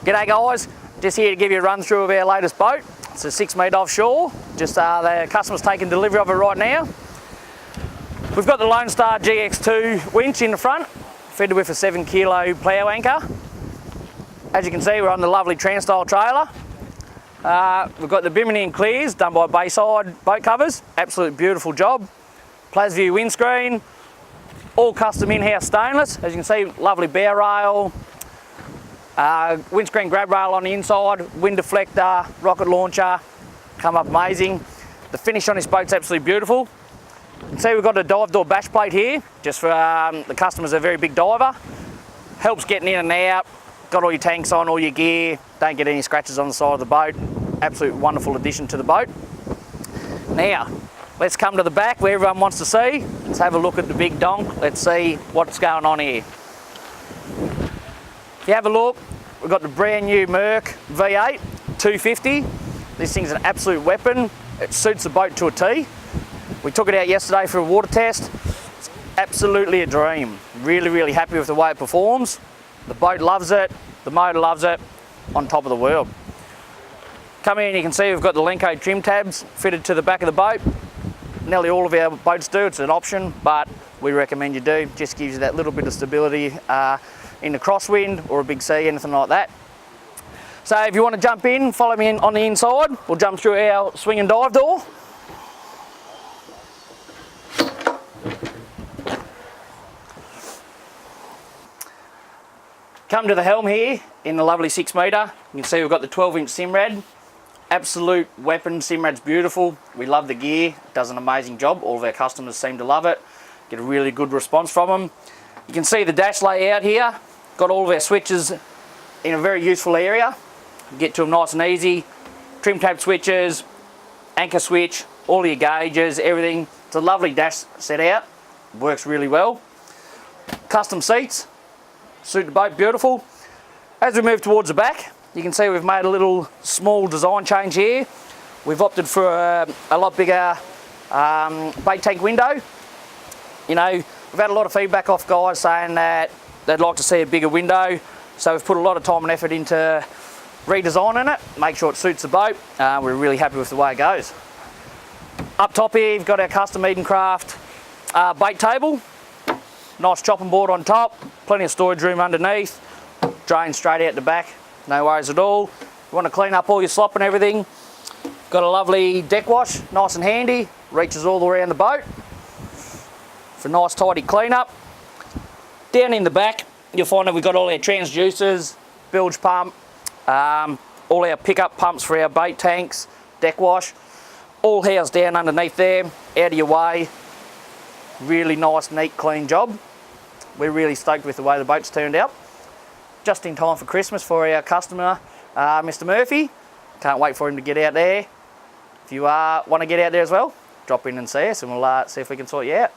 G'day guys, just here to give you a run through of our latest boat. It's a 6 metre offshore, just the customer's taking delivery of it right now. We've got the Lone Star GX2 winch in the front, fitted with a 7 kilo plough anchor. As you can see, we're on the lovely Trans-style trailer. We've got the Bimini and clears done by Bayside Boat Covers, absolute beautiful job. Plasview windscreen, all custom in-house stainless. As you can see, lovely bow rail, windscreen grab rail on the inside, wind deflector, rocket launcher, come up amazing. The finish on this boat's absolutely beautiful. You can see we've got a dive door bash plate here, just for the customer's a very big diver. Helps getting in and out, got all your tanks on, all your gear, don't get any scratches on the side of the boat. Absolute wonderful addition to the boat. Now, let's come to the back where everyone wants to see. Let's have a look at the big donk. Let's see what's going on here. If you have a look, we've got the brand new Merc V8 250. This thing's an absolute weapon. It suits the boat to a T. We took it out yesterday for a water test. It's absolutely a dream. Really, really happy with the way it performs. The boat loves it, the motor loves it, on top of the world. Come in, you can see we've got the Lenco trim tabs fitted to the back of the boat. Nearly all of our boats do, it's an option, but we recommend you do. Just gives you that little bit of stability in the crosswind or a big sea, anything like that. So if you want to jump in, follow me in on the inside. We'll jump through our swing and dive door. Come to the helm here in the lovely 6 metre. You can see we've got the 12-inch Simrad. Absolute weapon, Simrad's beautiful. We love the gear, it does an amazing job. All of our customers seem to love it. Get a really good response from them. You can see the dash layout here. Got all of our switches in a very useful area. Get to them nice and easy. Trim tab switches, anchor switch, all your gauges, everything. It's a lovely dash set out. Works really well. Custom seats. Suit the boat beautiful. As we move towards the back, you can see we've made a little small design change here. We've opted for a lot bigger bait tank window. You know, we've had a lot of feedback off guys saying that they'd like to see a bigger window. So we've put a lot of time and effort into redesigning it, make sure it suits the boat. We're really happy with the way it goes. Up top here, you've got our custom Edencraft bait table. Nice chopping board on top, plenty of storage room underneath, drain straight out the back, no worries at all. You want to clean up all your slop and everything, got a lovely deck wash, nice and handy, reaches all around the boat for nice tidy clean up. Down in the back, you'll find that we've got all our transducers, bilge pump, all our pickup pumps for our bait tanks, deck wash, all housed down underneath there, out of your way. Really nice, neat, clean job. We're really stoked with the way the boat's turned out. Just in time for Christmas for our customer, Mr. Murphy. Can't wait for him to get out there. If you want to get out there as well, drop in and see us and we'll see if we can sort you out.